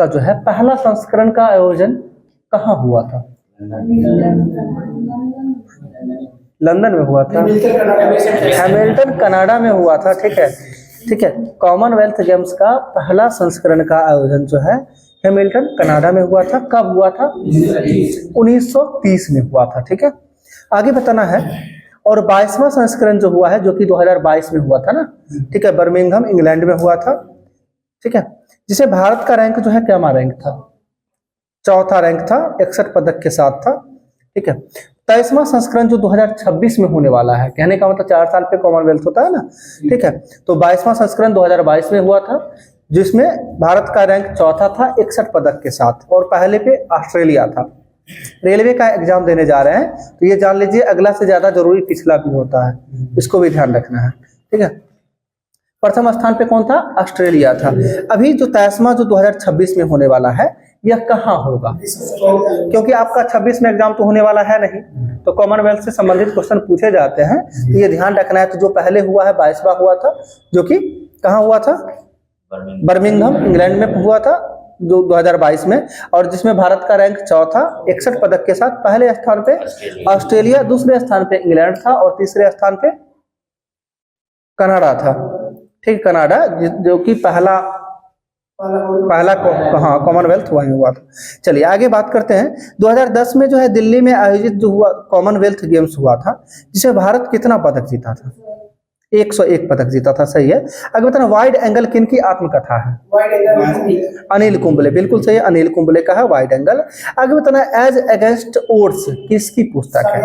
का जो है पहला संस्करण का आयोजन कहाँ हुआ था? लंदन में हुआ था, हैमिल्टन कनाडा में हुआ था। ठीक है, ठीक है। कॉमनवेल्थ गेम्स का पहला संस्करण का आयोजन जो है हैमिल्टन कनाडा में हुआ था। कब हुआ था? 1930 में हुआ था। ठीक है, आगे बताना है। और 22वां संस्करण जो हुआ है, जो कि 2022 में हुआ था ना, ठीक है, बर्मिंघम इंग्लैंड में हुआ था। ठीक है, जिसे भारत का रैंक जो है क्या रैंक था? चौथा रैंक था, 61 पदक के साथ था। ठीक है, 23वां संस्करण जो 2026 में होने वाला है, कहने का मतलब 4 साल पे कॉमनवेल्थ होता है ना। ठीक है, तो 22वां संस्करण 2022 में हुआ था, जिसमें भारत का रैंक चौथा था 61 पदक के साथ, और पहले पे ऑस्ट्रेलिया था। रेलवे का एग्जाम देने जा रहे हैं तो ये जान लीजिए, अगला से ज्यादा जरूरी पिछला भी होता है, इसको भी ध्यान रखना है। ठीक है, प्रथम स्थान पे कौन था? ऑस्ट्रेलिया था। अभी जो 23वां जो 2026 में होने वाला है, यह कहाँ होगा? क्योंकि आपका 26 में एग्जाम तो होने वाला है नहीं, तो कॉमनवेल्थ से संबंधित क्वेश्चन पूछे जाते हैं, तो ये ध्यान रखना है। तो जो पहले हुआ है 22वां हुआ था, जो कि कहाँ हुआ था? बर्मिंघम इंग्लैंड में हुआ था जो 2022 में, और जिसमें भारत का रैंक चौथा 61 पदक के साथ। पहले स्थान पे ऑस्ट्रेलिया, दूसरे स्थान पे इंग्लैंड था, और तीसरे स्थान पे कनाडा था। ठीक, कनाडा जो कि पहला कॉमनवेल्थ वहीं हुआ था। चलिए आगे बात करते हैं। 2010 में जो है दिल्ली में आयोजित जो हुआ कॉमनवेल्थ गेम्स हुआ था, जिसे भारत कितना पदक जीता था? 101 पदक जीता था। सही है। आगे बताना, वाइड एंगल किन की आत्मकथा है? अनिल कुंबले, बिल्कुल सही है, अनिल कुंबले का है वाइड एंगल। आगे बताना, एज अगेंस्ट ओड्स किसकी पुस्तक है?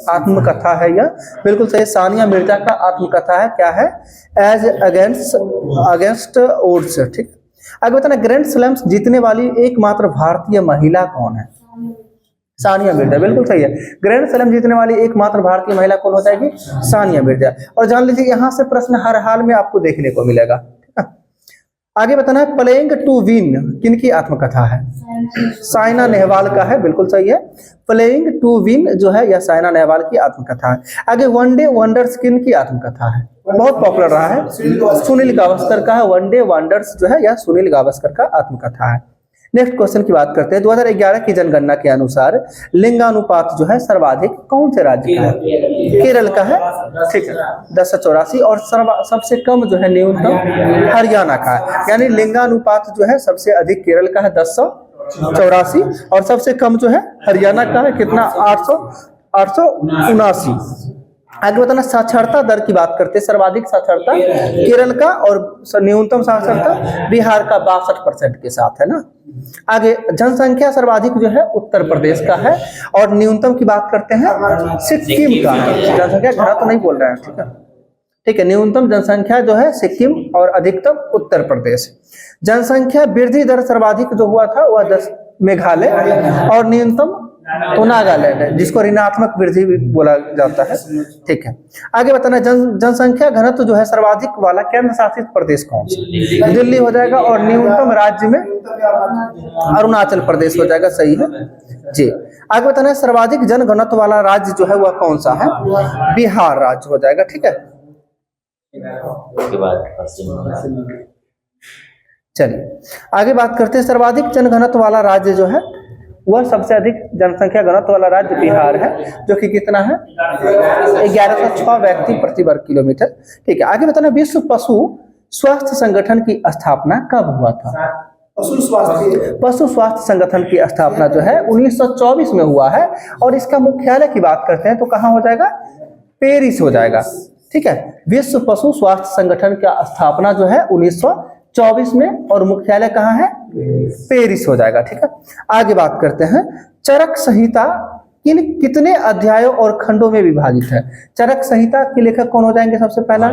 आत्मकथा है यह, बिल्कुल सही, सानिया मिर्जा का आत्मकथा है। क्या है? Edge against odds. ठीक, आगे बताना, ग्रैंड स्लैम्स जीतने वाली एकमात्र भारतीय महिला कौन है? सानिया मिर्जा, बिल्कुल सही है। ग्रैंड स्लैम जीतने वाली एकमात्र भारतीय महिला कौन हो जाएगी? सानिया मिर्जा। और जान लीजिए, यहां से प्रश्न हर हाल में आपको देखने को मिलेगा। ठीक है, आगे बताना है, प्लेइंग टू विन किनकी आत्मकथा है? साइना नेहवाल का है, बिल्कुल सही है। प्लेइंग टू विन जो है यह साइना नेहवाल की आत्मकथा है। आगे, वनडे वंडर्स किनकी आत्मकथा है? बहुत पॉपुलर रहा है, सुनील गावस्कर का है। वनडे वंडर्स जो है यह सुनील गावस्कर का आत्मकथा है। नेक्स्ट क्वेश्चन की बात करते हैं। 2011 की जनगणना के अनुसार लिंगानुपात जो है सर्वाधिक कौन से राज्य का है? केरल का है। ठीक है, 1084, और सबसे कम जो है न्यूनतम हरियाणा का है। यानी लिंगानुपात जो है सबसे अधिक केरल का है 1084, और सबसे कम जो है हरियाणा का है कितना? 879। आगे बताना, साक्षरता दर की बात करते हैं। सर्वाधिक साक्षरता केरल का, और न्यूनतम साक्षरता बिहार का 62% के साथ है ना। आगे, जनसंख्या सर्वाधिक जो है उत्तर प्रदेश का है, और न्यूनतम की बात करते हैं सिक्किम का है। जनसंख्या घनत्व नहीं बोल रहे हैं। ठीक है, ठीक है, न्यूनतम जनसंख्या जो है सिक्किम, और अधिकतम उत्तर प्रदेश। जनसंख्या वृद्धि दर सर्वाधिक जो हुआ था वह मेघालय, और न्यूनतम तो नागालैंड है, जिसको ऋणात्मक वृद्धि भी बोला जाता है। ठीक है, आगे बताना, जनसंख्या घनत्व जो है सर्वाधिक वाला केंद्र शासित प्रदेश कौन सा? दिल्ली हो जाएगा, और न्यूनतम राज्य में अरुणाचल प्रदेश हो जाएगा। सही है जी। आगे बताना, सर्वाधिक जनघनत्व वाला राज्य जो है वह कौन सा है? बिहार राज्य हो जाएगा। ठीक है, चलिए आगे बात करते हैं। सर्वाधिक जनघनत्व वाला राज्य जो है वह सबसे अधिक जनसंख्या घनत्व वाला राज्य बिहार है, जो कि कितना है? 1106 व्यक्ति प्रति वर्ग किलोमीटर। ठीक है, आगे बताना, विश्व पशु स्वास्थ्य संगठन की स्थापना कब हुआ था? पशु स्वास्थ्य संगठन की स्थापना जो है 1924 में हुआ है, और इसका मुख्यालय की बात करते हैं तो कहाँ हो जाएगा? पेरिस हो जाएगा। ठीक है, विश्व पशु स्वास्थ्य संगठन का स्थापना जो है 1924 में, और मुख्यालय कहाँ है? पेरिस हो जाएगा। ठीक है, आगे बात करते हैं। चरक संहिता कितने अध्यायों और खंडों में विभाजित है? चरक संहिता के लेखक कौन हो जाएंगे? सबसे पहला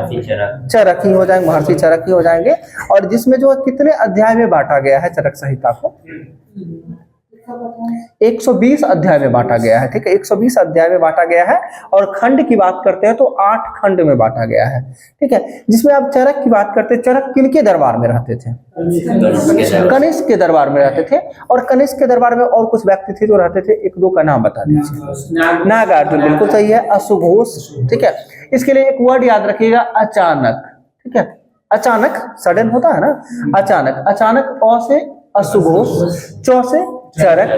चरक ही हो जाएंगे, महर्षि चरक ही हो जाएंगे। और जिसमें जो कितने अध्याय में बांटा गया है चरक संहिता को? 120 अध्याय में बांटा गया है। ठीक है, 120 अध्याय में बांटा गया है, और खंड की बात करते हैं तो 8 खंड में बांटा गया है। ठीक है, जिसमें अब चरक की बात करते हैं। चरक किनके दरबार में रहते थे? कनिष्क के दरबार में रहते थे, और कनिष्क के दरबार में और कुछ व्यक्ति थे जो रहते थे, 1-2 का नाम बता दीजिए। नागार्जुन, बिल्कुल सही है। अशुघोष। ठीक है, इसके लिए एक वर्ड याद रखिएगा, अचानक। ठीक है, अचानक, सडन होता है ना, अचानक। अचानक अ से अश्वघोष, च से चरक,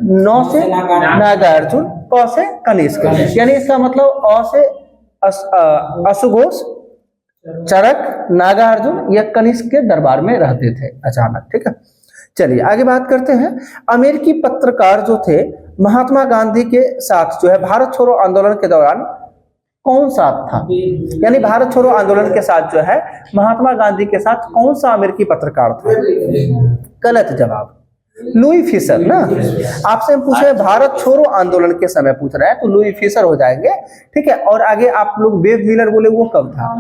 न से नागार्जुन, क से कनिष्क। यानी इसका मतलब अ से अश्वघोष, चरक, नागार्जुन या कनिष्क के दरबार में रहते थे अचानक। ठीक है, चलिए आगे बात करते हैं। अमेरिकी पत्रकार जो थे महात्मा गांधी के साथ जो है भारत छोड़ो आंदोलन के दौरान कौन साथ था, यानी भारत छोड़ो आंदोलन के साथ जो है महात्मा गांधी के साथ कौन सा अमेरिकी पत्रकार था? गलत जवाब, लुई फिशर ना। आपसे हम पूछे भारत छोड़ो आंदोलन के समय पूछ रहे हैं तो लुई फिशर हो जाएंगे। ठीक है, और आगे आप लोग वेब मिलर बोले, वो कब था?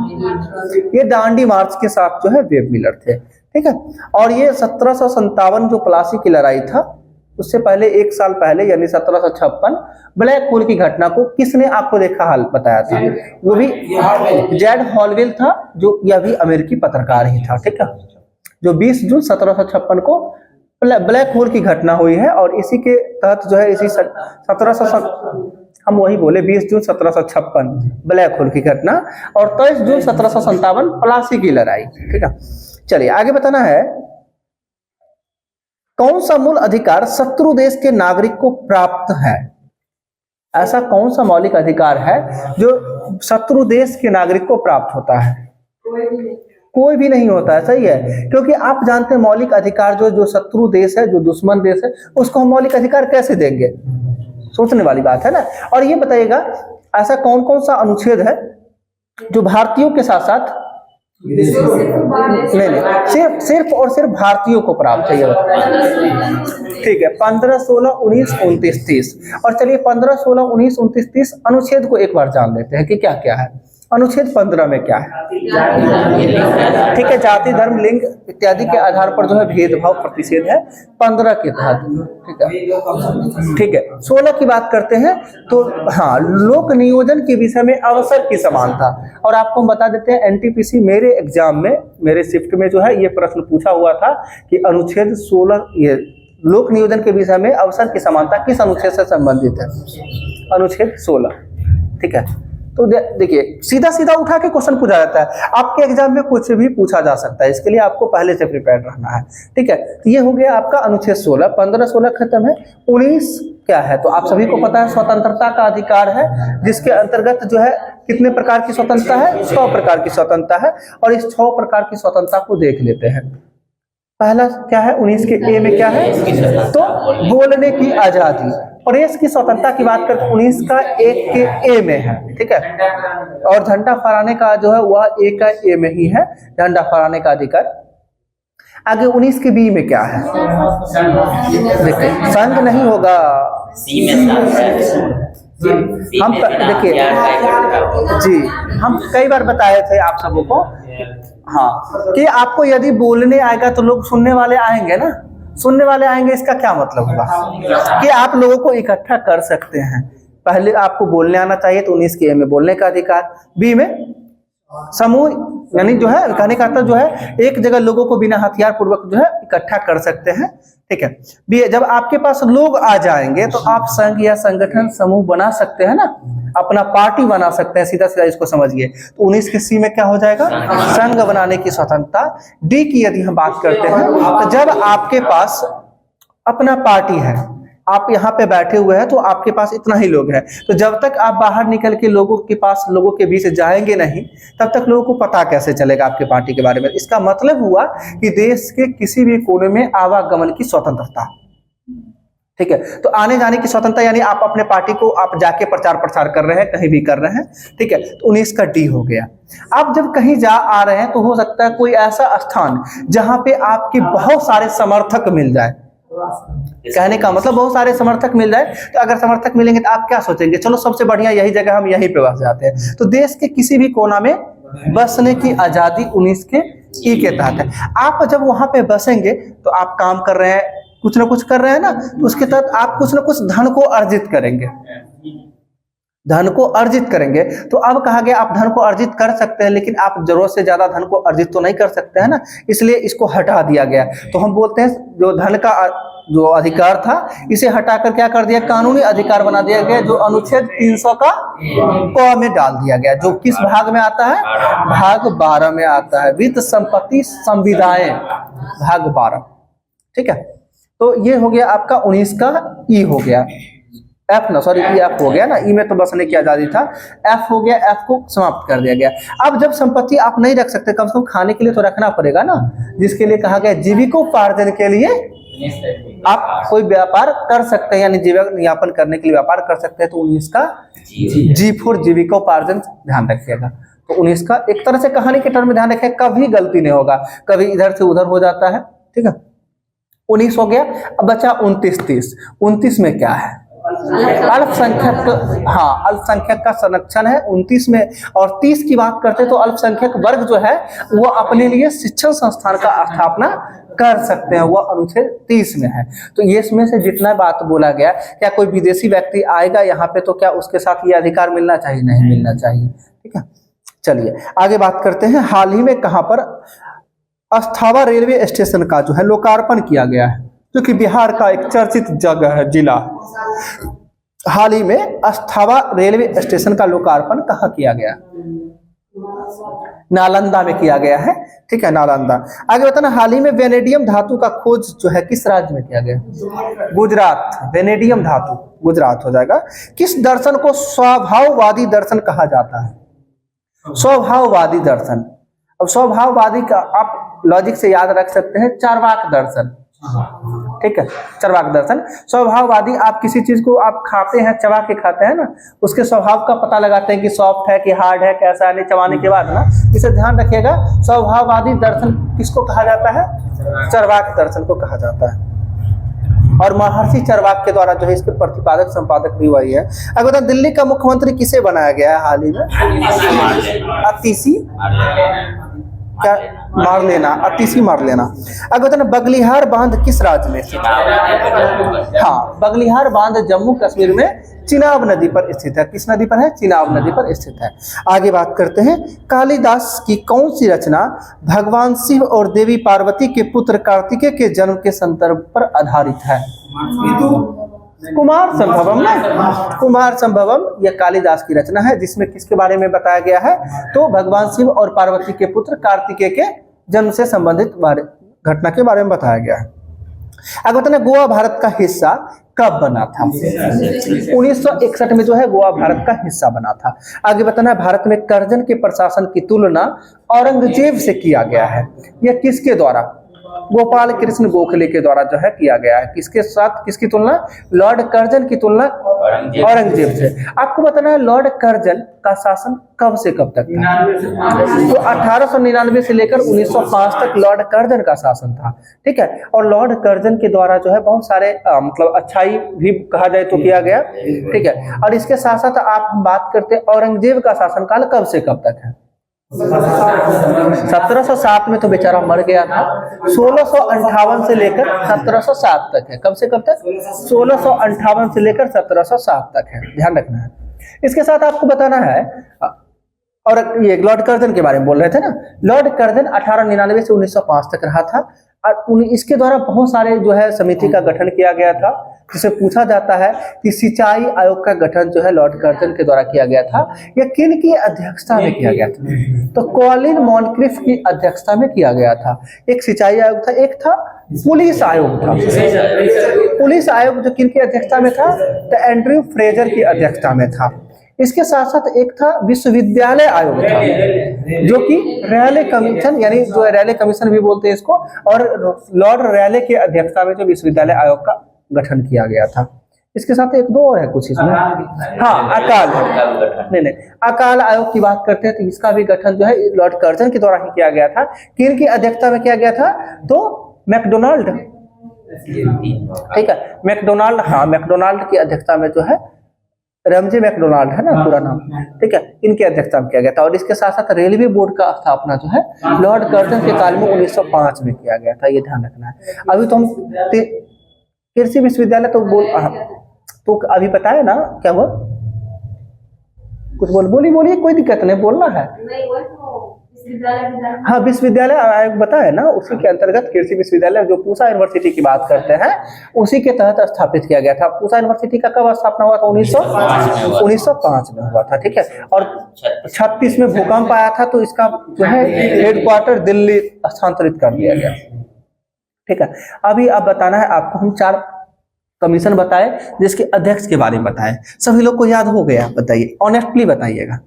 ये दांडी मार्च के साथ जो है वेब मिलर थे। ठीक है, और ये 1757 जो प्लासी की लड़ाई था उससे पहले 1 साल पहले यानी 1756 ब्लैक होल की घटना को किसने आपको देखा हाल बताया था? वो भी जेड हॉलवेल था, जो यह भी अमेरिकी पत्रकार ही था। ठीक है, जो 20 जून 1756 को ब्लैक होल की घटना हुई है और इसी के तहत जो है इसी 1700 हम वही बोले 20 जून 1756 ब्लैक होल की घटना और 23 जून 1757 प्लासी की लड़ाई। ठीक है, चलिए आगे बताना है। कौन सा मूल अधिकार शत्रु देश के नागरिक को प्राप्त है? ऐसा कौन सा मौलिक अधिकार है जो शत्रु देश के नागरिक को प्राप्त होता है? कोई भी नहीं होता है। सही है, क्योंकि आप जानते हैं मौलिक अधिकार जो शत्रु देश है, जो दुश्मन देश है, उसको हम मौलिक अधिकार कैसे देंगे? सोचने वाली बात है ना। और ये बताइएगा ऐसा कौन कौन सा अनुच्छेद है जो भारतीयों के साथ साथ नहीं सिर्फ और सिर्फ भारतीयों को प्राप्त है? ठीक है, 15, 16, 19, 29, 30। और चलिए 15, 16, 19, 29, 30 अनुच्छेद को एक बार जान लेते हैं कि क्या क्या है। अनुच्छेद 15 में क्या है? ठीक है, जाति, धर्म, लिंग इत्यादि के आधार पर जो है भेदभाव प्रतिषेध है 15 के तहत। ठीक है, ठीक है। 16 की बात करते हैं तो हाँ, लोक नियोजन के विषय में अवसर की समानता। और आपको हम बता देते हैं एनटीपीसी मेरे एग्जाम में, मेरे शिफ्ट में जो है ये प्रश्न पूछा हुआ था कि अनुच्छेद 16 ये लोक नियोजन के विषय में अवसर की समानता किस अनुच्छेद से संबंधित है? अनुच्छेद 16। ठीक है, तो देखिए सीधा सीधा उठा के क्वेश्चन पूछा जाता है। आपके एग्जाम में कुछ भी पूछा जा सकता है, इसके लिए आपको पहले से प्रिपेयर रहना है। ठीक है, तो ये हो गया आपका अनुच्छेद 16। 15, 16 खत्म है। 19 क्या है? तो आप सभी को पता है स्वतंत्रता का अधिकार है, जिसके अंतर्गत जो है कितने प्रकार की स्वतंत्रता है? 6 प्रकार की स्वतंत्रता है। और इस 6 प्रकार की स्वतंत्रता को देख लेते हैं। पहला क्या है? 19 के ए में क्या है? तो बोलने की आजादी। प्रेस की स्वतंत्रता की बात करते 19 का 1 के ए में है। ठीक है, और झंडा फहराने का जो है वह 1 का ए में ही है, झंडा फहराने का अधिकार। आगे 19 के बी में क्या है? देखिए संघ नहीं होगा, हम देखिए जी हम कई बार बताए थे आप सबों को हाँ कि आपको यदि बोलने आएगा तो लोग सुनने वाले आएंगे ना, सुनने वाले आएंगे। इसका क्या मतलब होगा कि आप लोगों को इकट्ठा कर सकते हैं। पहले आपको बोलने आना चाहिए, तो 19 के ए में बोलने का अधिकार, बी में समूह यानी जो है कहने का अर्थ जो है एक जगह लोगों को बिना हथियार पूर्वक जो है इकट्ठा कर सकते हैं। ठीक है, बी जब आपके पास लोग आ जाएंगे तो आप संघ या संगठन समूह बना सकते हैं ना, अपना पार्टी बना सकते हैं। सीधा सीधा इसको समझिए। तो 19 के सी में क्या हो जाएगा? संघ बनाने की स्वतंत्रता। डी की यदि हम बात करते हैं तो जब आपके पास अपना पार्टी है, आप यहाँ पे बैठे हुए हैं तो आपके पास इतना ही लोग हैं, तो जब तक आप बाहर निकल के लोगों के पास लोगों के बीच जाएंगे नहीं, तब तक लोगों को पता कैसे चलेगा आपके पार्टी के बारे में। इसका मतलब हुआ कि देश के किसी भी कोने में आवागमन की स्वतंत्रता। ठीक है, तो आने जाने की स्वतंत्रता यानी आप अपने पार्टी को आप जाके प्रचार प्रसार कर रहे हैं, कहीं भी कर रहे हैं। ठीक है, तो 19 का डी हो गया। आप जब कहीं जा आ रहे हैं तो हो सकता है कोई ऐसा स्थान जहां पे आपके बहुत सारे समर्थक मिल जाए। कहने का मतलब बहुत सारे समर्थक मिल जाए, तो अगर समर्थक मिलेंगे तो आप क्या सोचेंगे? चलो सबसे बढ़िया यही जगह, हम यहीं पे बस जाते हैं। तो देश के किसी भी कोना में बसने की आजादी 19 के ई के तहत है। आप जब वहां पे बसेंगे तो आप काम कर रहे हैं, कुछ ना कुछ कर रहे हैं ना, तो उसके तहत आप कुछ ना कुछ धन को अर्जित करेंगे, धन को अर्जित करेंगे। तो अब कहा गया आप धन को अर्जित कर सकते हैं, लेकिन आप जरूरत से ज्यादा धन को अर्जित तो नहीं कर सकते हैं ना, इसलिए इसको हटा दिया गया। तो हम बोलते हैं जो धन का जो अधिकार था इसे हटाकर क्या कर दिया? कानूनी अधिकार बना दिया गया, जो अनुच्छेद 300 का क में डाल दिया गया, जो किस भाग में आता है? भाग 12 में आता है। वित्त संपत्ति संविदाएं भाग 12। ठीक है। तो ये हो गया आपका 19 का ई हो गया, एफ ना सॉरी ई एफ हो गया ना, ई में तो बसने की आजादी था, एफ हो गया, एफ को समाप्त कर दिया गया। अब जब संपत्ति आप नहीं रख सकते, कम से कम खाने के लिए तो रखना पड़ेगा ना, जिसके लिए कहा गया जीविकोपार्जन के लिए आप कोई व्यापार कर सकते हैं, यानी जीवन यापन करने के लिए व्यापार कर सकते हैं। तो 19 का जी फॉर जीविकोपार्जन ध्यान रखिएगा। तो 19 का एक तरह से कहानी के टर्म में ध्यान रखें, कभी गलती नहीं होगा, कभी इधर से उधर हो जाता है, ठीक है। 19 हो गया। अब बचा 29 30। 29 में क्या है? अल्पसंख्यक, हाँ अल्पसंख्यक का संरक्षण है 29 में। और 30 की बात करते तो अल्पसंख्यक वर्ग जो है वो अपने लिए शिक्षण संस्थान का स्थापना कर सकते हैं, वो अनुच्छेद 30 में है। तो ये इसमें से जितना बात बोला गया, क्या कोई विदेशी व्यक्ति आएगा यहाँ पे तो क्या उसके साथ ये अधिकार मिलना चाहिए? नहीं मिलना चाहिए, ठीक है। चलिए आगे बात करते हैं। हाल ही में कहाँ पर अस्थावा रेलवे स्टेशन का जो है लोकार्पण किया गया है, जो कि बिहार का एक चर्चित जगह है, जिला। हाल ही में अस्थावा रेलवे स्टेशन का लोकार्पण कहाँ किया गया? नालंदा में किया गया है, ठीक है, नालंदा। आगे बताना, हाल ही में वेनेडियम धातु का खोज जो है किस राज्य में किया गया? गुजरात। वेनेडियम धातु गुजरात हो जाएगा। किस दर्शन को स्वभाववादी दर्शन कहा जाता है? स्वभाववादी दर्शन। अब स्वभाववादी का आप लॉजिक से याद रख सकते हैं, चार्वाक दर्शन, ठीक है, चार्वाक दर्शन। स्वभाववादी, आप किसी चीज को आप खाते हैं, चबा के खाते हैं ना, उसके स्वभाव का पता लगाते हैं कि सॉफ्ट है कि हार्ड है, कैसा है, नहीं चबाने के बाद ना, इसे ध्यान रखिएगा। स्वभाववादी दर्शन किसको कहा जाता है? चार्वाक दर्शन को कहा जाता है। और महर्षि चार्वाक के द्वारा जो है इसके प्रतिपादक संपादक भी वही है। अब बता, दिल्ली का मुख्यमंत्री किसे बनाया गया है हाल ही में? अतिशी क्या मार लेना, अतिशी मार लेना। अब बताना, बगलिहार बांध किस राज्य में स्थित है? हाँ, बगलिहार बांध जम्मू कश्मीर में चिनाब नदी पर स्थित है। किस नदी पर है? चिनाब नदी पर स्थित है। आगे बात करते हैं, कालिदास की कौन सी रचना भगवान शिव और देवी पार्वती के पुत्र कार्तिकेय के जन्म के संदर्भ पर आधारित है? कुमार संभवम ना, कुमार संभवम यह कालिदास की रचना है, जिसमें किसके बारे में बताया गया है? तो भगवान शिव और पार्वती के पुत्र कार्तिकेय के जन्म से संबंधित घटना के बारे में बताया गया है। अब बताना, गोवा भारत का हिस्सा कब बना था? 1961 में जो है गोवा भारत का हिस्सा बना था। आगे बताना, भारत में कर्जन के प्रशासन की तुलना औरंगजेब से किया गया है। यह किसके द्वारा? गोपाल कृष्ण गोखले के द्वारा जो है किया गया है। किसके साथ, किसकी तुलना? लॉर्ड कर्जन की तुलना औरंगजेब से। आपको बताना है लॉर्ड कर्जन का शासन कब से कब तक था? तो 1899 से लेकर 1905 तक लॉर्ड कर्जन का शासन था, ठीक है। और लॉर्ड कर्जन के द्वारा जो है बहुत सारे मतलब अच्छाई भी कहा जाए तो किया गया, ठीक है। और इसके साथ साथ आप हम बात करते हैं औरंगजेब का शासनकाल कब से कब तक है? 1707 में तो बेचारा मर गया था। 1658 से लेकर 1707 तक है। कब से कब तक? 1658 से लेकर 1707 तक है, ध्यान रखना है। इसके साथ आपको बताना है, और ये लॉर्ड कर्जन के बारे में बोल रहे थे ना, लॉर्ड कर्जन 1899 से 1905 तक रहा था। और इसके द्वारा बहुत सारे जो है समिति का गठन किया गया था, जिसे पूछा जाता है कि सिंचाई आयोग का गठन जो है लॉर्ड कर्जन के द्वारा किया गया था। यह किन की अध्यक्षता में किया गया था? तो कॉलिन मॉनक्रिफ की अध्यक्षता में किया गया था। एक सिंचाई आयोग था, एक था पुलिस आयोग था। पुलिस आयोग जो किन की अध्यक्षता में था? तो एंड्रयू फ्रेजर की अध्यक्षता में था। इसके साथ साथ एक था विश्वविद्यालय आयोग था, जो कि रैले कमीशन, यानी जो रैले कमीशन भी बोलते हैं इसको, और लॉर्ड रैले की अध्यक्षता में जो विश्वविद्यालय आयोग का गठन किया गया था। इसके साथ एक दो और है कुछ इसमें, हाँ अकाल है, नहीं अकाल आयोग की बात करते हैं तो इसका भी गठन जो है लॉर्ड कर्जन के द्वारा ही किया गया था। किन की अध्यक्षता में किया गया था? तो मैकडोनाल्ड, ठीक है, मैकडोनाल्ड, हाँ मैकडोनाल्ड की अध्यक्षता में जो है, रमजे मैकडोनाल्ड है ना पूरा नाम, ठीक है, इनकी अध्यक्षता में किया गया था। और इसके साथ साथ रेलवे बोर्ड का स्थापना जो है लॉर्ड कर्जन के काल में 1905 में किया गया था, ये ध्यान रखना है। अभी तो हम कृषि विश्वविद्यालय तो तो अभी पता है ना क्या हुआ? कुछ बोलिए कोई दिक्कत नहीं, बोलना है। हाँ, विश्वविद्यालय आयोग बताया ना, उसी के अंतर्गत कृषि विश्वविद्यालय जो पूसा यूनिवर्सिटी की बात करते हैं, उसी के तहत स्थापित किया गया था। पूसा यूनिवर्सिटी का कब स्थापना हुआ था? 1905 में हुआ था, ठीक है। और 36 में भूकंप आया था, तो इसका जो है हेडक्वार्टर दिल्ली स्थानांतरित कर दिया गया, ठीक है। अभी अब बताना है आपको, हम 4 कमीशन बताए जिसके अध्यक्ष के बारे में बताए। सभी लोग को याद हो गया? बताइए, ऑनेस्टली बताइएगा।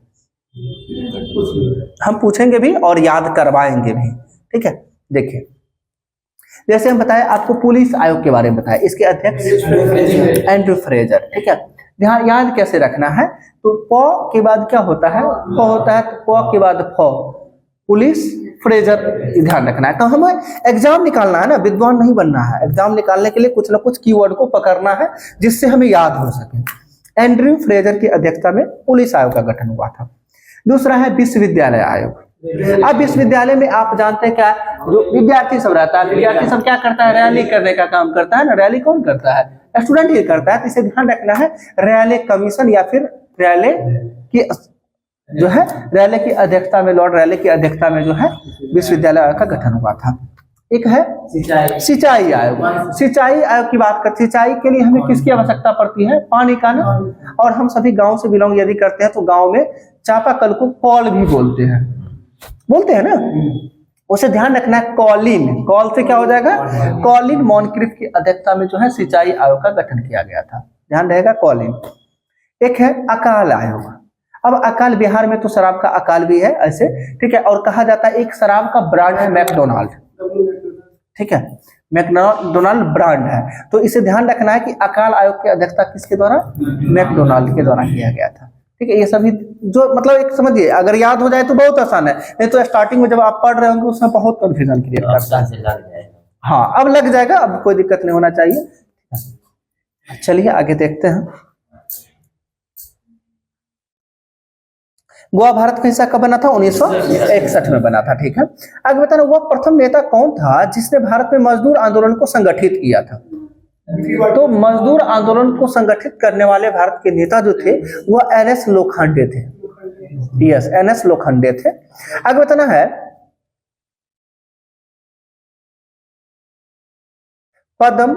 हम पूछेंगे भी और याद करवाएंगे भी, ठीक है। देखिए, जैसे हम बताए आपको पुलिस आयोग के बारे में बताया, इसके अध्यक्ष एंड्रयू फ्रेजर, ठीक है। ध्यान याद कैसे रखना है, तो प के बाद क्या होता है, फ होता है, तो प के बाद फ, पुलिस फ्रेजर, ध्यान रखना है। तो हमें एग्जाम निकालना है ना, विद्वान नहीं बनना है। एग्जाम निकालने के लिए कुछ ना कुछ कीवर्ड को पकड़ना है जिससे हमें याद हो सके। एंड्रयू फ्रेजर की अध्यक्षता में पुलिस आयोग का गठन हुआ था। दूसरा है विश्वविद्यालय आयोग। अब विश्वविद्यालय में आप जानते हैं क्या, जो विद्यार्थी सब रहता है, विद्यार्थी सब क्या करता है, रैली करने का काम करता है ना। रैली कौन करता है, स्टूडेंट ही करता है। तो इसे ध्यान रखना है, रैली कमीशन या फिर रैली की जो है, रैली की अध्यक्षता में, लॉर्ड रैली की अध्यक्षता में जो है विश्वविद्यालय आयोग का गठन हुआ था। एक है सिंचाई आयोग। सिंचाई आयोग की बात करते, सिंचाई के लिए हमें किसकी आवश्यकता पड़ती है, पानी का ना। और हम सभी गांव से बिलोंग यदि करते हैं तो गांव में चापाकल को कॉल भी बोलते हैं ना। उसे ध्यान रखना है, कॉलिन, कॉल से क्या हो जाएगा, कॉलिन मॉनक्रिफ की अध्यक्षता में जो है सिंचाई आयोग का गठन किया गया था। ध्यान रहेगा, कॉलिन। एक है अकाल आयोग। अब अकाल, बिहार में तो शराब का अकाल भी है ऐसे, ठीक है। और कहा जाता है एक शराब का ब्रांड है मैकडोनाल्ड, ठीक है, मैकडोनाल्ड ब्रांड है। तो इसे ध्यान रखना है कि अकाल आयोग की अध्यक्षता किसके द्वारा, मैकडोनाल्ड के द्वारा किया गया था, ठीक है। ये सभी जो मतलब एक समझिए, अगर याद हो जाए तो बहुत आसान है, नहीं तो स्टार्टिंग में जब आप पढ़ रहे होंगे उसमें बहुत कंफ्यूजन क्रिएट करता है। हाँ, अब लग जाएगा, अब कोई दिक्कत नहीं होना चाहिए। चलिए आगे देखते हैं। गोवा भारत का हिस्सा कब बना था, 1961 में बना था, ठीक है। आगे बताना, वह प्रथम नेता कौन था जिसने भारत में मजदूर आंदोलन को संगठित किया था। तो मजदूर आंदोलन को संगठित करने वाले भारत के नेता जो थे वह एनएस लोखंडे थे। यस, एनएस लोखंडे थे। आगे बताना है, पद्मा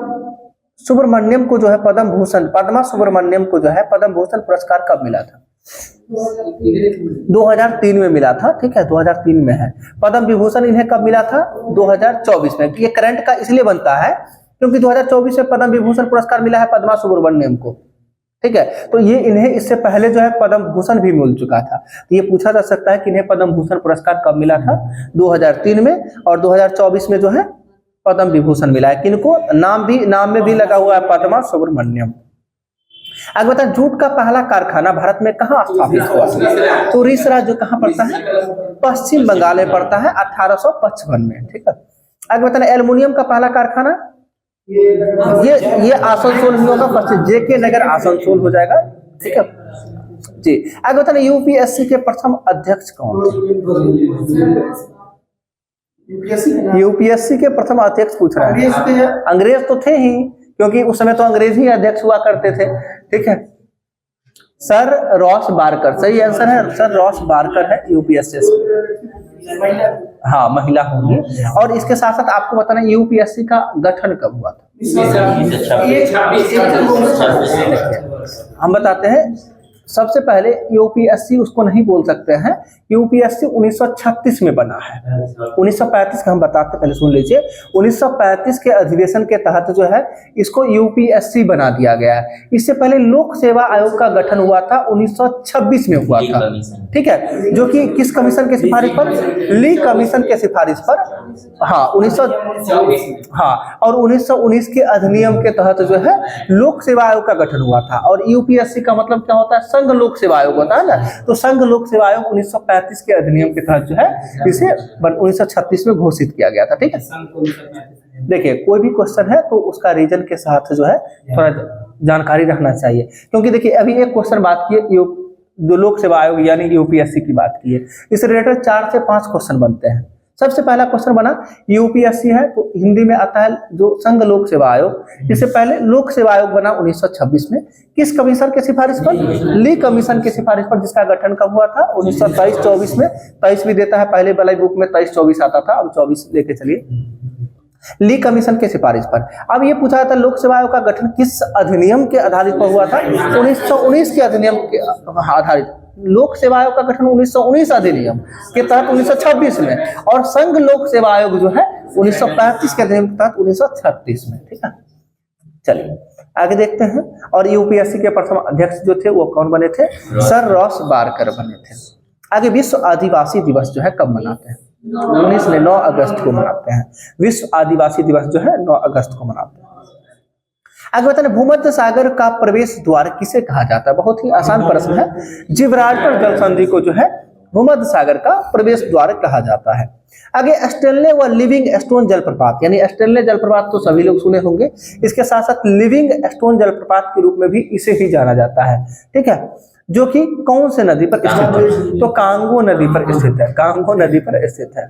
सुब्रमण्यम को जो है पद्मा सुब्रमण्यम को जो है पद्म भूषण पुरस्कार कब मिला था, 2003 में मिला था, ठीक है, 2003 में है। पद्म विभूषण इन्हें कब मिला था, 2024 में। ये करंट का इसलिए बनता है क्योंकि 2024 में पद्म विभूषण पुरस्कार मिला है पद्मा सुब्रमण्यम को, ठीक है। तो ये इन्हें इससे पहले जो है पद्म भूषण भी मिल चुका था। तो ये पूछा जा सकता है कि इन्हें पद्म भूषण पुरस्कार कब मिला था, 2003 में, और 2024 में जो है पद्म विभूषण मिला है। किनको, नाम में भी लगा हुआ है पद्मा सुब्रमण्यम। आगे बता, जूट का पहला कारखाना भारत में कहाँ स्थापित हुआ, तो रिसरा जो कहाँ पड़ता है, पश्चिम बंगाल में पड़ता है, 1855 में, ठीक है। आगे बताना, एल्युमिनियम का पहला कारखाना, ये आसनसोल में होगा, पश्चिम जेके नगर आसनसोल हो जाएगा, ठीक है जी। आगे बताना, यूपीएससी के प्रथम अध्यक्ष कौन थे, यूपीएससी के प्रथम अध्यक्ष पूछ रहा है। अंग्रेज तो थे ही, क्योंकि उस समय तो अंग्रेज ही अध्यक्ष हुआ करते थे, ठीक है। सर रॉस बारकर, सही आंसर है, सर रॉस बारकर है यूपीएससी। हाँ, महिला होंगी। और इसके साथ साथ आपको बताना, यूपीएससी का गठन कब हुआ था, हम बताते हैं। सबसे पहले यूपीएससी उसको नहीं बोल सकते हैं, यूपीएससी 1936 में बना है। 1935 का हम बताते, पहले सुन लीजिए। 1935 के अधिवेशन के तहत जो है इसको यूपीएससी बना दिया गया है। इससे पहले लोक सेवा आयोग का गठन हुआ था, 1926 में हुआ था, ठीक है, जो कि किस कमीशन के सिफारिश पर, ली कमीशन के सिफारिश पर। हाँ, 1919 के अधिनियम के तहत जो है लोक सेवा आयोग का गठन हुआ था। और यूपीएससी का मतलब क्या होता है, संघ लोक सेवा आयोग होता है ना। तो संघ लोक सेवा आयोग 1935 के अधिनियम के तहत जो है इसे 1936 में घोषित किया गया था, ठीक है। देखिए, कोई भी क्वेश्चन है तो उसका रीजन के साथ जो है थोड़ा जानकारी रखना चाहिए, क्योंकि देखिए अभी एक क्वेश्चन बात की, जो लोक सेवा आयोग यानी यूपीएससी की बात की है, इस रिलेटेड 4 से 5 क्वेश्चन बनते हैं। सबसे पहला क्वेश्चन बना, यूपीएससी है तो हिंदी में आता है जो संघ लोक सेवा आयोग। इससे पहले लोक सेवा आयोग बना 1926 में, किस कमीशन के सिफारिश पर, ली कमीशन के सिफारिश पर, जिसका गठन कब हुआ था, 1923-24 में। 23 भी देता है, पहले वाली बुक में 23-24 आता था, अब 24 लेके चलिए, ली कमीशन के सिफारिश पर। अब ये पूछा जाता है लोक सेवा आयोग का गठन किस अधिनियम के आधारित पर हुआ था, 1919 के अधिनियम के आधारित। लोक सेवा आयोग का गठन 1919 अधिनियम के तहत 1926 में, और संघ लोक सेवा आयोग जो है 1935 के अधिनियम के तहत 1936 में, ठीक है। चलिए आगे देखते हैं। और यूपीएससी के प्रथम अध्यक्ष जो थे वो कौन बने थे? सर रॉस बारकर बने थे। आगे विश्व आदिवासी दिवस जो है कब मनाते हैं? 9 अगस्त को मनाते हैं। विश्व आदिवासी दिवस जो है 9 अगस्त को मनाते हैं। आगे बताने भूमध्य सागर का प्रवेश द्वार किसे कहा जाता है? बहुत ही आसान प्रश्न है। जिब्राल्टर जल संधि को जो है भूमध्य सागर का प्रवेश द्वार कहा जाता है। आगे स्टेनले व लिविंग स्टोन जलप्रपात, यानी स्टेनले जलप्रपात तो सभी लोग सुने होंगे, इसके साथ साथ लिविंग स्टोन जलप्रपात के रूप में भी इसे ही जाना जाता है, ठीक है, जो कि कौन से नदी पर स्थित है? तो कांगो नदी पर स्थित है, कांगो नदी पर स्थित है।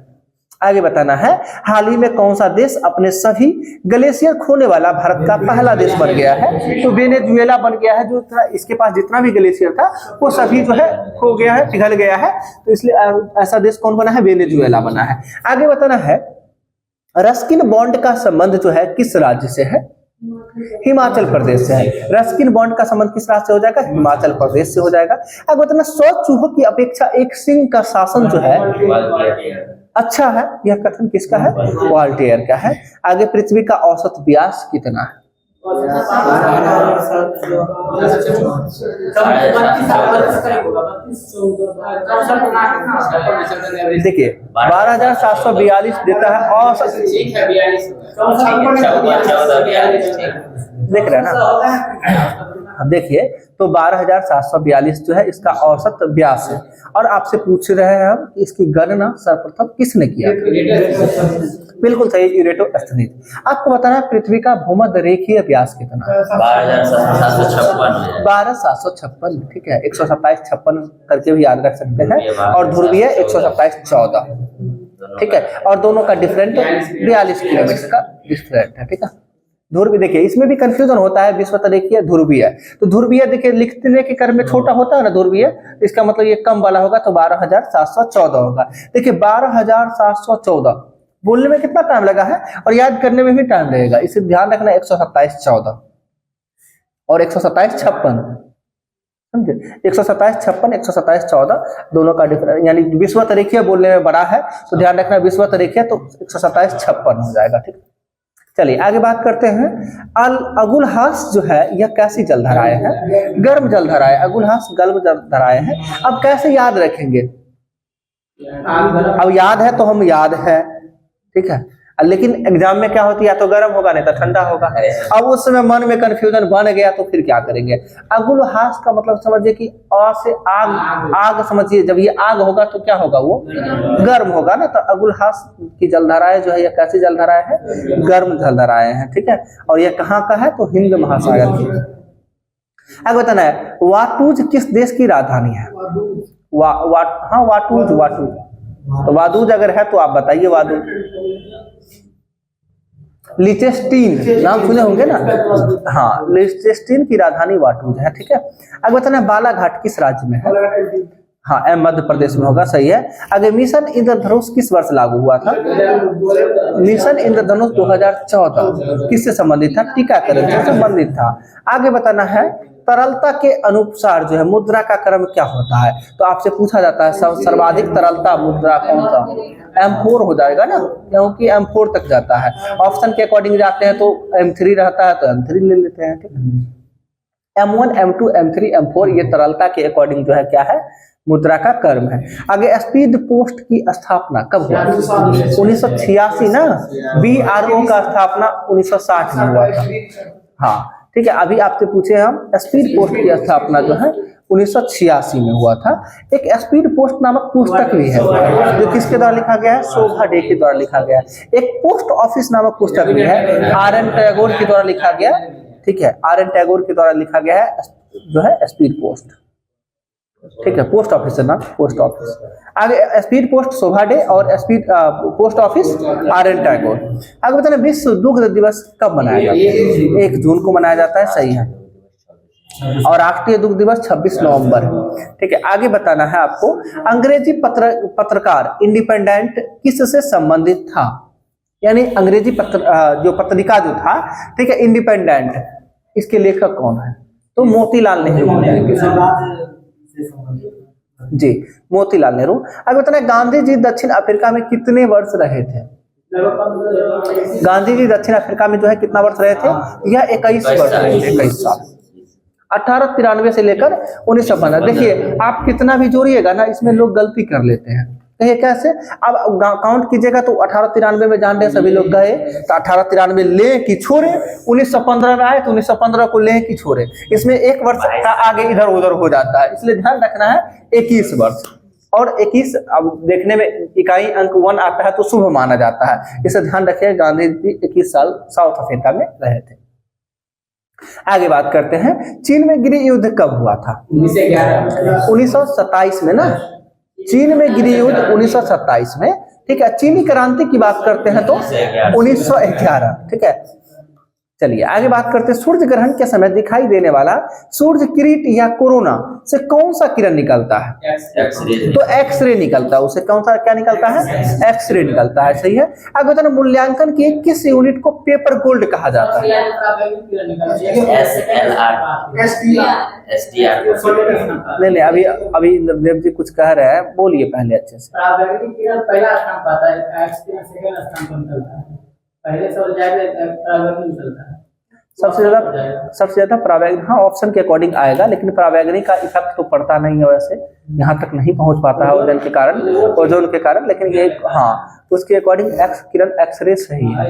आगे बताना है हाल ही में कौन सा देश अपने सभी ग्लेशियर खोने वाला भारत का पहला देश बन गया है? तो वेनेजुएला बन गया है। जो इसके पास जितना भी ग्लेशियर था वो सभी जो है खो गया है, पिघल गया है, तो इसलिए ऐसा देश कौन बना है? वेनेजुएला बना है। आगे बताना है रस्किन बॉन्ड का संबंध जो है किस राज्य से है? हिमाचल प्रदेश से है। रस्किन बॉन्ड का संबंध किस राज्य से हो जाएगा? हिमाचल प्रदेश से हो जाएगा। आगे बताना 100 चूहों की अपेक्षा एक सिंह का शासन जो है अच्छा है, यह कथन किसका है? वॉल्टेयर का है। आगे पृथ्वी का औसत व्यास कितना है? देखिए 12,742 देता है औसत, देख रहे हैं ना? देखिए तो 12,742 जो है इसका औसत व्यास है। और आपसे पूछ रहे हैं हम कि इसकी गणना सर्वप्रथम किसने किया था? बिल्कुल सही, इरेटोस्थनीज। आपको बताना है पृथ्वी का भूमध्य रेखीय व्यास कितना है? 12,756, ठीक है। 127,56 करके भी याद रख सकते हैं। और ध्रुवीय 127,14, ठीक है। और दोनों का डिफरेंट 42 किलोमीटर का डिफरेंट है, ठीक है। ध्रुवीय देखिए इसमें भी कंफ्यूजन होता है, विषुवतरेखीय ध्रुवीय। तो ध्रुवीय देखिए लिखने के क्रम में छोटा होता है ना ध्रुवीय, इसका मतलब ये कम वाला होगा, तो 12,714 होगा। देखिए 12,714 बोलने में कितना टाइम लगा है और याद करने में भी टाइम लगेगा, इसे ध्यान रखना। 127,14 और 127,56, समझे? 127,56, 127,14 दोनों का डिफरेंस, यानी विषुवतरेखीय बोलने में बड़ा है तो ध्यान रखना विषुवतरेखीय तो 127,56 हो जाएगा, ठीक। चलिए आगे बात करते हैं। अगुलहास जो है यह कैसी जलधाराएं हैं? गर्म जलधाराएं। अगुलहास गर्म जलधाराएं हैं। अब कैसे याद रखेंगे? अब याद है तो हम याद है, ठीक है, लेकिन एग्जाम में क्या होती है, या तो गर्म होगा नहीं तो ठंडा होगा। अब उस समय मन में कंफ्यूजन बन गया तो फिर क्या करेंगे? अगुलहास का मतलब समझिए कि अ से आग, आग समझिए, जब ये आग होगा तो क्या होगा? वो गर्म होगा ना। तो अगुलहास की जलधाराएं जो है ये कैसी जलधाराएं हैं? गर्म जलधाराएं हैं, ठीक है। और ये कहाँ का है? तो हिंद महासागर की। आगे बताना है वाटूज किस देश की राजधानी है? हाँ वाटूज, वाटूज। तो वादूज अगर है तो आप बताइए वादूज। लिचेस्टीन नाम सुने होंगे ना? हाँ, लिचेस्टीन की राजधानी वाटूज है, ठीक है। आगे बताना है बालाघाट किस राज्य में है? हाँ मध्य प्रदेश में होगा, सही है। आगे मिशन इंद्रधनुष किस वर्ष लागू हुआ था? मिशन इंद्रधनुष 2014 किससे संबंधित था? टीकाकरण से संबंधित था। आगे बताना है तरलता के अनुसार जो है मुद्रा का क्रम क्या होता है? तो आपसे पूछा जाता है सर्वाधिक तरलता मुद्रा कौन सा? M4 हो जाएगा ना, क्योंकि M4 तक जाता है। ऑप्शन के अकॉर्डिंग जाते हैं तो M3 रहता है तो M3 ले लेते हैं, ठीक है। M1, M2, M3, M4 ये तरलता के अकॉर्डिंग जो है क्या है? मुद्रा का क्रम है। आगे स्पीड पोस्ट की स्थापना कब हुआ? 1986 ना। BRO का स्थापना 1960 में हुआ था। हाँ ठीक है। अभी आपसे पूछे हम स्पीड पोस्ट की स्थापना जो है 1986 में हुआ था। एक स्पीड पोस्ट नामक पुस्तक भी है जो किसके द्वारा लिखा गया है? शोभा डे के द्वारा लिखा गया है। एक पोस्ट ऑफिस नामक पुस्तक भी है, RN टैगोर के द्वारा लिखा गया, ठीक है। RN टैगोर के द्वारा लिखा गया है जो है स्पीड पोस्ट, ठीक है। पोस्ट ऑफिस है ना, पोस्ट ऑफिस। आगे स्पीड पोस्ट शोभा डे और speed post office RN Tagore. आगे बताना विश्व दुग्ध दिवस कब मनाया जाता है? 1 जून को मनाया जाता है, सही है। और राष्ट्रीय दुग्ध दिवस 26 नवंबर है, ठीक है। आगे बताना है आपको अंग्रेजी पत्रकार इंडिपेंडेंट किससे संबंधित था? यानी अंग्रेजी जो पत्रिका जो था, ठीक है, इंडिपेंडेंट, इसके लेखक कौन है? तो मोतीलाल नेहरू हो जाएंगे जी, मोतीलाल नेहरू। आगे बताना गांधी जी दक्षिण अफ्रीका में कितने वर्ष रहे थे? गांधी जी दक्षिण अफ्रीका में जो है कितना वर्ष रहे थे? यह 21 वर्ष रहे थे, 21 साल। 1893 से लेकर 1915। देखिए आप कितना भी जोड़िएगा ना, इसमें लोग गलती कर लेते हैं। कहिए कैसे? अब काउंट कीजिएगा तो 1893 में जान रहे सभी लोग गए, तो 1893 ले कि छोड़े, 1915 में आए तो 1915 को ले कि छोड़े, इसमें एक वर्ष का आगे इधर उधर हो जाता है, इसलिए ध्यान रखना है 21 वर्ष। और 21 अब देखने में इकाई अंक 1 आता है तो शुभ माना जाता है, इसे ध्यान रखिए। गांधी जी 21 साल साउथ अफ्रीका में रहे थे। आगे बात करते हैं, चीन में गृह युद्ध कब हुआ था? 1927 में ना, चीन में गृह युद्ध 1927 में, ठीक है। चीनी क्रांति की बात करते हैं तो 1911, ठीक है। चलिए आगे बात करते हैं, सूर्य ग्रहण के समय दिखाई देने वाला सूर्य किरीट या कोरोना से कौन सा किरण निकलता है? तो एक्सरे निकलता है, उसे कौन सा क्या निकलता है? एक्सरे निकलता है, सही है। आगे बताना, मूल्यांकन की किस यूनिट को पेपर गोल्ड कहा जाता है? नहीं, अभी इंद्रदेव जी कुछ कह रहे हैं, बोलिए पहले अच्छे से। पहला स्थान पाता है, सेकंड स्थान पर निकलता है, पहले से निकलता है। सबसे ज्यादा परावैंगनी, हाँ ऑप्शन के अकॉर्डिंग आएगा, लेकिन परावैंगनी का इफेक्ट तो पड़ता नहीं है, वैसे यहाँ तक नहीं पहुंच पाता है ओजोन के कारण, ओजोन के कारण, लेकिन ये हाँ तो उसके अकॉर्डिंग किरण एक्सरे सही है,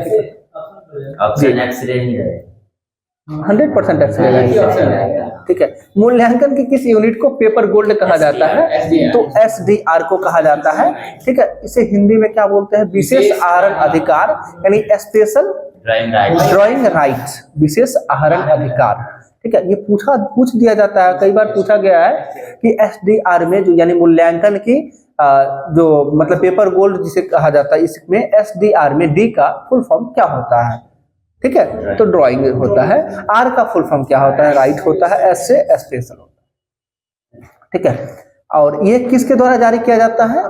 ऑप्शन एक्सरे ही है, 100% एक्सरे है, ठीक है। मूल्यांकन की किस यूनिट को पेपर गोल्ड कहा जाता है? तो SDR को कहा जाता है, ठीक है। इसे हिंदी में क्या बोलते हैं? विशेष आहरण अधिकार, यानी स्पेशल ड्राइंग राइट्स, विशेष आहरण अधिकार, ठीक है। ये पूछ दिया जाता है, कई बार पूछा गया है कि SDR में जो यानी मूल्यांकन की जो मतलब पेपर गोल्ड जिसे कहा जाता है, इसमें SDR में D का फुल फॉर्म क्या होता है? ठीक है, तो ड्राइंग होता है। R का फुल फॉर्म क्या होता है? राइट होता है। S से स्पेशल होता है, ठीक है। और ये किसके द्वारा जारी किया जाता है?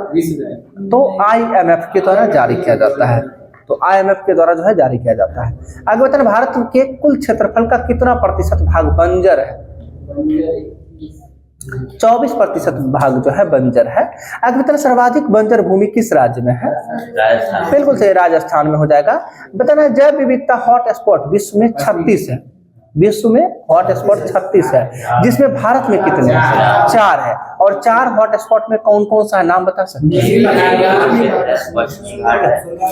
तो IMF के द्वारा जारी किया जाता है, तो IMF के द्वारा जो है जारी किया जाता है। आगे बताना, भारत के कुल क्षेत्रफल का कितना प्रतिशत भाग बंजर है? 24% भाग जो है बंजर है। आगे बताना, सर्वाधिक बंजर भूमि किस राज्य में है? बिल्कुल सही, राजस्थान में हो जाएगा। बताना, जैव विविधता हॉट स्पॉट विश्व में 36 है, विश्व में हॉट स्पॉट 36 है, जिसमें भारत में कितने? 4 है। और 4 हॉट स्पॉट में कौन कौन सा नाम बता सकते हैं?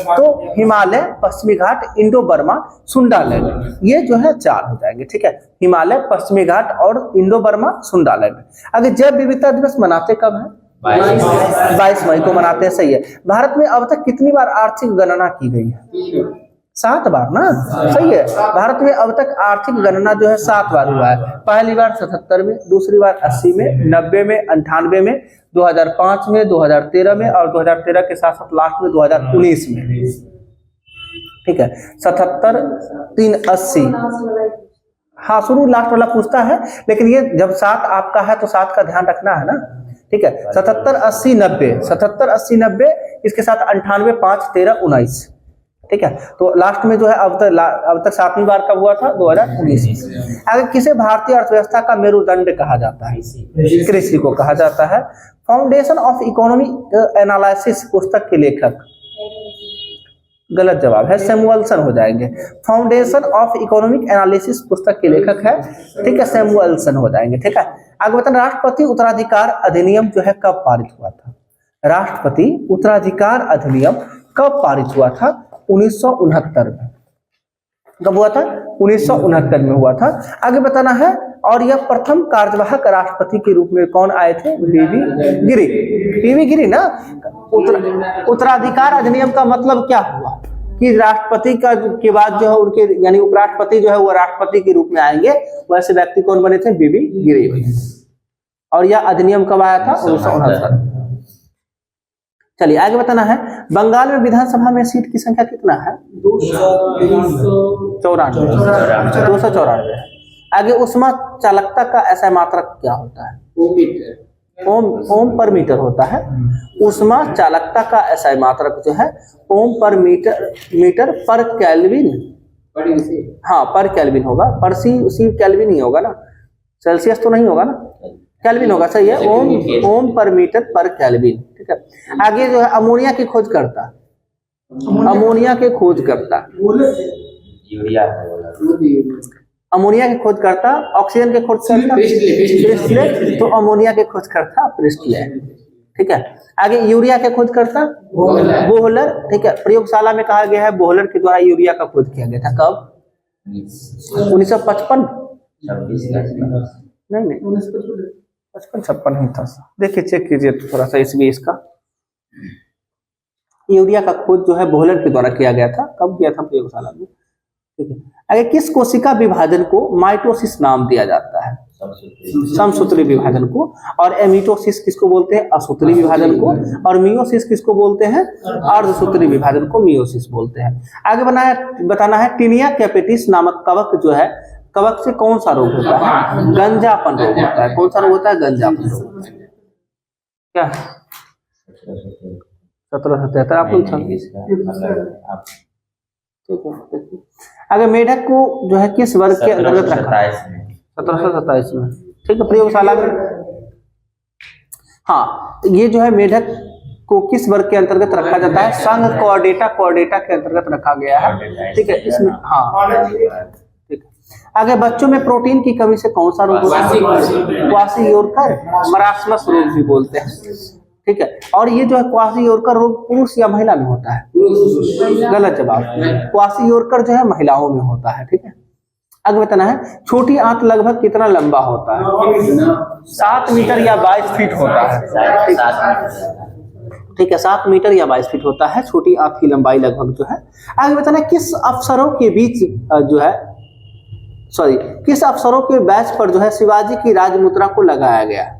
तो हिमालय, पश्चिमी घाट, इंडो बर्मा, सुंडालैंड, ये जो है 4 हो जाएंगे, ठीक है। हिमालय, पश्चिमी घाट और इंडो बर्मा, सुंडालैंड। अगर जैव विविधता दिवस मनाते कब है? 22 मई को मनाते हैं, सही है। भारत में अब तक कितनी बार आर्थिक गणना की गई है? 7 बार ना, सही है। भारत में अब तक आर्थिक गणना जो है 7 बार हुआ है। पहली बार 77 में, दूसरी बार 80 में, 90 में, 98 में, 2005 में, 2013 में, और 2013 के साथ साथ लास्ट में 2019 में, ठीक है। 77, 3, 80, हाँ शुरू लास्ट वाला पूछता है, लेकिन ये जब 7 आपका है तो 7 का ध्यान रखना है ना, ठीक है। 77, 80, 90, 77, 80, 90, इसके साथ 98, 5, 13, 19, ठीक है। तो लास्ट में जो है अब तक 7वीं बार कब हुआ था? 2019 में। अगर किसे भारतीय अर्थव्यवस्था का मेरुदंड कहा जाता है? कृषि को कहा जाता है। फाउंडेशन ऑफ इकोनॉमिक एनालिसिस पुस्तक के लेखक, गलत जवाब है, सैमुअलसन हो जाएंगे। फाउंडेशन ऑफ इकोनॉमिक एनालिसिस पुस्तक के लेखक है, ठीक है, सैमुअलसन हो जाएंगे, ठीक है। आगे बताना, राष्ट्रपति उत्तराधिकार अधिनियम जो है कब पारित हुआ था? राष्ट्रपति उत्तराधिकार अधिनियम कब पारित हुआ था? 1969 में। कब हुआ था? 1969 में हुआ था। आगे बताना है, और यह प्रथम कार्यवाहक राष्ट्रपति के रूप में कौन आए थे? पीवी गिरि। पीवी गिरि ना। उत्तराधिकार अधिनियम का मतलब क्या हुआ कि राष्ट्रपति का के बाद जो है उनके यानी उपराष्ट्रपति जो है वो राष्ट्रपति के रूप में आएंगे, वैसे व्यक्ति कौन बने थे? पीवी गिरि। और यह अधिनियम कब आया था? 1969। चलिए आगे बताना है, बंगाल में विधानसभा में सीट की संख्या कितना है? 294। आगे उष्मा चालकता का ऐसा मात्रक क्या होता है? ओम पर मीटर होता है। उष्मा चालकता का ऐसा मात्रक जो है ओम पर मीटर पर केल्विन, हाँ पर केल्विन होगा, पर सी केल्विन ही होगा ना, सेल्सियस तो नहीं होगा ना, केल्विन होगा, सही है। ओम पर मीटर पर केल्विन, ठीक है। आगे जो है अमोनिया की खोज करता अमोनिया के खोजकर्ता, यूरिया है बोला। अमोनिया के खोजकर्ता, ऑक्सीजन के खोजकर्ता प्रिस्टले, तो अमोनिया के खोजकर्ता प्रिस्टले, ठीक है। आगे यूरिया के खोजकर्ता बोहलर, ठीक है। प्रयोगशाला में कहा गया है बोहलर के द्वारा यूरिया का खोज किया गया था, कब? 1955, 26 का नहीं 55-56 ही था। देखिए चेक कीजिए तो थोड़ा सा इसमें इसका यूरिया का खोज जो है बोहलर के द्वारा किया गया था, कब किया था? प्रयोगशाला में, ठीक है। आगे किस कोशिका विभाजन को माइटोसिस नाम दिया जाता है? समसूत्री विभाजन को। और एमिटोसिस किसको बोलते हैं? असूत्री विभाजन को। और मियोसिस किसको बोलते हैं? अर्धसूत्री विभाजन को मियोसिस बोलते हैं। आगे बताना है टीनिया कैपिटिस नामक कवक जो है, कवक से कौन सा रोग होता है? गंजापन रोग होता है। कौन सा रोग होता है? गंजापन रोग। क्या 1777 आप लोग ठीक है। अगर मेढक को जो है किस वर्ग के अंतर्गत रखा? 1727 में, ठीक है। प्रयोगशाला में, हाँ, ये जो है मेढक को किस वर्ग के अंतर्गत रखा जाता है? संघ कॉर्डेटा के अंतर्गत रखा गया है, ठीक है। इसमें हाँ, ठीक है। आगे बच्चों में प्रोटीन की कमी से कौन सा रोग होता है? क्वाशीयोरकर मरासमस रोग भी बोलते हैं, ठीक है। और ये जो है क्वाशीयोरकर रोग पुरुष या महिला में होता है? गलत जवाब। क्वाशीयोरकर जो है महिलाओं में होता है, ठीक है। आगे बताना है छोटी आंत लगभग कितना लंबा होता है? 7 मीटर या 22 फीट होता है, ठीक है। 7 मीटर या 22 फीट होता है छोटी आंत की लंबाई लगभग जो है। आगे बताना है किस अफसरों के बीच जो है किस अफसरों के बैच पर जो है शिवाजी की राजमुद्रा को लगाया गया?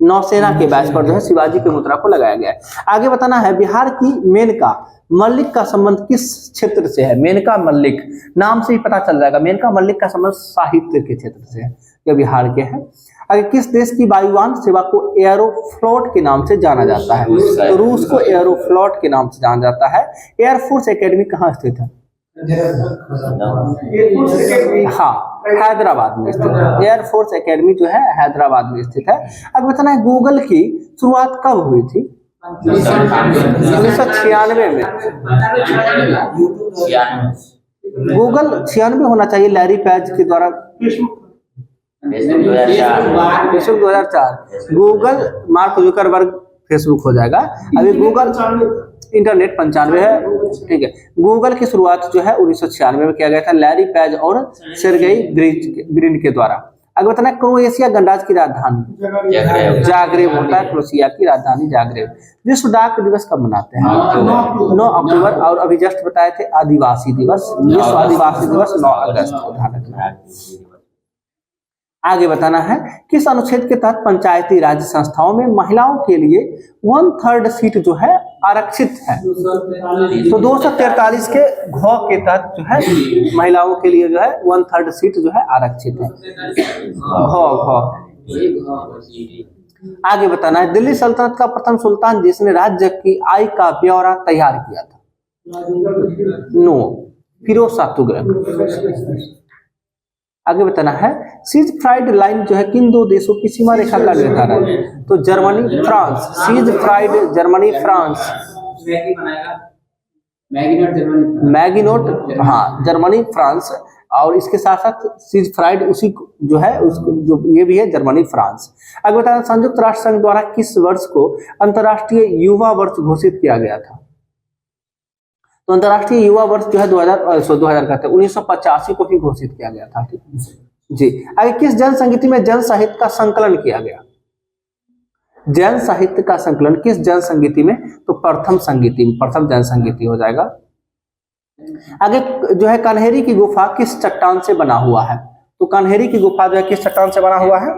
नौसेना के बैच पर जो है शिवाजी की मुद्रा को लगाया गया है। आगे बताना है बिहार की मेनका मल्लिक का संबंध किस क्षेत्र से है? मेनका मल्लिक नाम से ही पता चल जाएगा। मेनका मल्लिक का संबंध साहित्य के क्षेत्र से है, यह बिहार के हैं। आगे किस देश की वायुयान सेवा को एयरोफ्लॉट के नाम से जाना जाता है? तो रूस को एयरोफ्लॉट के नाम से जाना जाता है। एयरफोर्स एकेडमी कहाँ स्थित है? हाँ, हैदराबाद में स्थित है। एयरफोर्स एकेडमी जो है हैदराबाद में स्थित है। अब बताना है गूगल की शुरुआत कब हुई थी? 1996 में। गूगल 96 होना चाहिए, लैरी पेज के द्वारा। Facebook 2004। Google mark Zuckerberg Facebook हो जाएगा। अभी गूगल इंटरनेट 95 है, ठीक है। गूगल की शुरुआत जो है 1996 में किया गया था लैरी पेज और सेर्गेई ब्रिन के द्वारा। अगर बताना क्रोएशिया गणराज्य की राजधानी जाग्रेब होता है। क्रोएशिया की राजधानी जाग्रेब। विश्व डाक दिवस कब मनाते हैं? 9 अक्टूबर। और अभी जस्ट बताए थे आदिवासी दिवस, विश्व आदिवासी दिवस 9 अगस्त को ध्यान रखना। आगे बताना है किस अनुच्छेद के तहत पंचायती राज संस्थाओं में महिलाओं के लिए 1/3 सीट जो है आरक्षित है? तो 243 के घ के तहत जो है महिलाओं के लिए जो है 1/3 सीट जो है आरक्षित है। घ। आगे बताना है दिल्ली सल्तनत का प्रथम सुल्तान जिसने राज्य की आय का ब्यौरा तैयार किया था? नो, फिरोज शाह तुगलक। आगे बताना है सीज फ्राइड लाइन जो है किन 2 देशों की सीमा रेखा का निर्धारण? तो Germany France. Siegfried Germany France. Maginot हाँ जर्मनी फ्रांस। और इसके साथ साथ सीज फ्राइड उसी जो है उसको जो ये भी है जर्मनी फ्रांस। आगे बताना संयुक्त राष्ट्र संघ द्वारा किस वर्ष को अंतर्राष्ट्रीय युवा वर्ष घोषित किया गया था? तो अंतर्राष्ट्रीय युवा वर्ष जो है 1985 को ही घोषित किया गया था, ठीक जी। आगे किस जन संगीति में जन साहित्य का संकलन किया गया? जन साहित्य का संकलन किस जन संगीति में? तो प्रथम संगीति, प्रथम जन संगीति हो जाएगा। आगे जो है कन्हेरी की गुफा किस चट्टान से बना हुआ है? तो कन्हेरी की गुफा जो है किस चट्टान से बना हुआ है?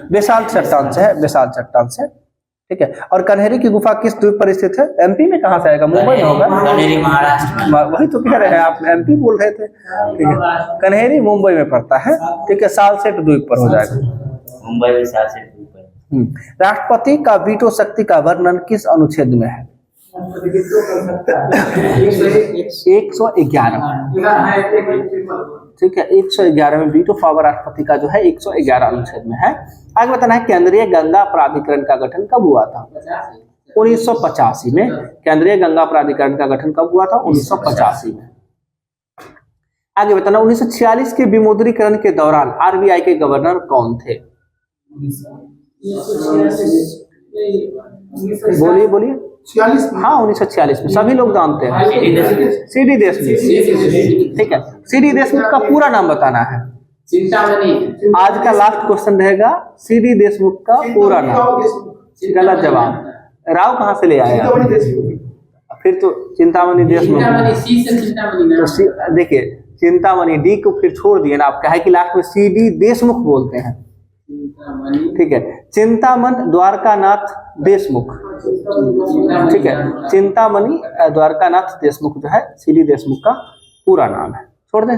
बेसाल्ट चट्टान से है, बेसाल्ट चट्टान से, ठीक है। और कन्हेरी की गुफा किस द्वीप पर स्थित है? एमपी में कहाँ से आएगा? मुंबई में होगा। कन्हेरी महाराष्ट्र में। वही तो कह रहे हैं आप, एमपी बोल रहे थे, ठीक है। कन्हेरी मुंबई में पड़ता है, ठीक है। सालसेट द्वीप पर हो जाएगा। मुंबई में सालसेट द्वीप पर। राष्ट्रपति का वीटो शक्ति का वर्णन किस अनुच्छेद में है? 111, ठीक है। 111 में वीटो पावर राष्ट्रपति का जो है 111 अनुच्छेद में है। आगे बताना है केंद्रीय गंगा प्राधिकरण का गठन कब हुआ था? 1985 में। केंद्रीय गंगा प्राधिकरण का गठन कब हुआ था? 1985 में। आगे बताना, 1946 के विमुद्रीकरण के दौरान आरबीआई के गवर्नर कौन थे? बोलिए बोलिए। 46 हाँ 1946 में, सभी लोग जानते हैं, सीडी देशमुख। ठीक है, सीडी देशमुख का पूरा नाम बताना है। चिंतामणि। आज का लास्ट क्वेश्चन रहेगा, सीडी देशमुख का पूरा नाम। गलत जवाब। राव कहाँ से ले आया? फिर तो चिंतामणि देशमुख। चिंतामणि सी से चिंतामणि ना। तो देखिए, चिंतामणि डी को फिर छोड़ दिए ना आप, कहे कि लास्ट में सीडी देशमुख बोलते हैं। चिंतामणि। ठीक है, चिंतामन द्वारकानाथ देशमुख। ठीक है, चिंतामणि द्वारकानाथ देशमुख जो है सीडी देशमुख का पूरा नाम है। छोड़ दें।